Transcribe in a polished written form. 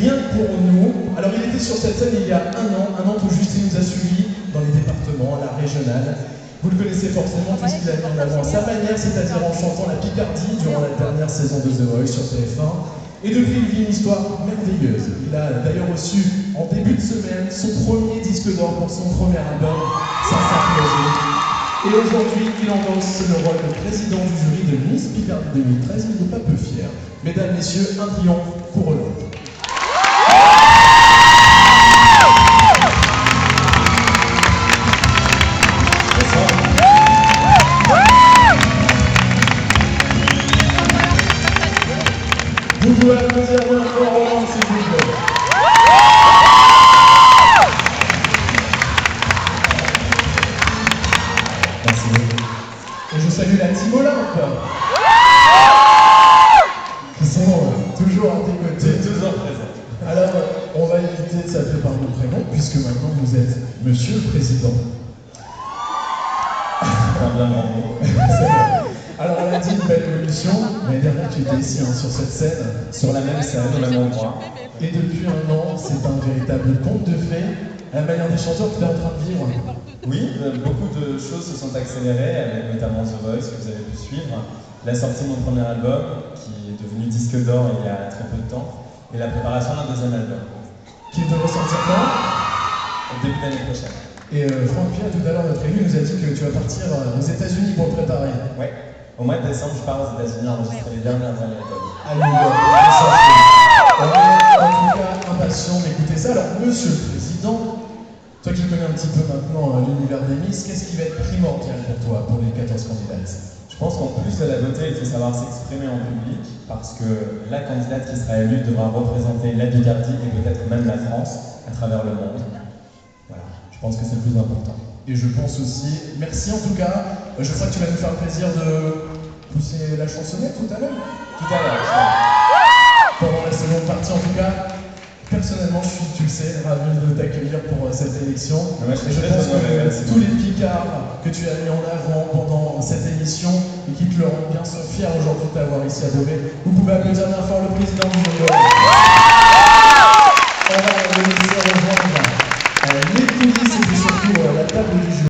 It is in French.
rien que pour nous. Alors il était sur cette scène il y a un an tout juste, il nous a suivis dans les départements, à la régionale. Vous le connaissez forcément puisqu'il a mis en avant sa manière, c'est-à-dire en chantant la Picardie durant la dernière saison de The Voice sur TF1. Et depuis, il vit une histoire merveilleuse. Il a d'ailleurs reçu en début de semaine son premier disque d'or pour son premier album, Saint-Saint-Closet. Et aujourd'hui, il endosse le rôle de président du jury de Miss Picardie 2013. Il n'est pas peu fier. Mesdames, messieurs, un triomphe pour Hollande. Vous pouvez applaudir encore Hollande, s'il vous plaît. Merci. Et je salue la team Olympe. Qui sont toujours à tes côtés. Toujours présents. Alors, on va éviter de s'appeler par nos prénoms, puisque maintenant vous êtes Monsieur le Président. Alors, on a dit une belle évolution. L'année dernière, tu étais ici sur cette scène. Sur la même scène, au même endroit. Et depuis un an, c'est un véritable conte de fées. À la manière des chanteurs que tu es en train de vivre. Oui, beaucoup de choses se sont accélérées, avec notamment The Voice que vous avez pu suivre, la sortie de mon premier album, qui est devenu disque d'or il y a très peu de temps, et la préparation d'un deuxième album. Qui devrait sortir quand? Au début de l'année prochaine. Et Franck Pierre, tout à l'heure, notre élu, nous a dit que tu vas partir aux États-Unis pour le préparer. Ouais. Au mois de décembre, je pars aux États-Unis enregistrer les dernières années d'album. À New York. On est en tout cas impatients d'écouter ça. Alors, Monsieur le Président, toi qui connais un petit peu maintenant l'univers des Miss, qu'est-ce qui va être primordial pour toi, pour les 14 candidates? Je pense qu'en plus de la beauté, il faut savoir s'exprimer en public, parce que la candidate qui sera élue devra représenter la Picardie et peut-être même la France à travers le monde. Voilà, je pense que c'est le plus important. Et je pense aussi, merci en tout cas, je crois que tu vas nous faire le plaisir de pousser la chansonnette tout à l'heure. Tout à l'heure. Pendant la seconde partie en tout cas, personnellement je suis, tu le sais, ravi de t'accueillir pour cette élection. Ouais, et je pense que tous les Picards que tu as mis en avant pendant cette émission et qui te le rendent bien sont fiers aujourd'hui de t'avoir ici à Beauvais. Vous pouvez applaudir bien fort le président du jury.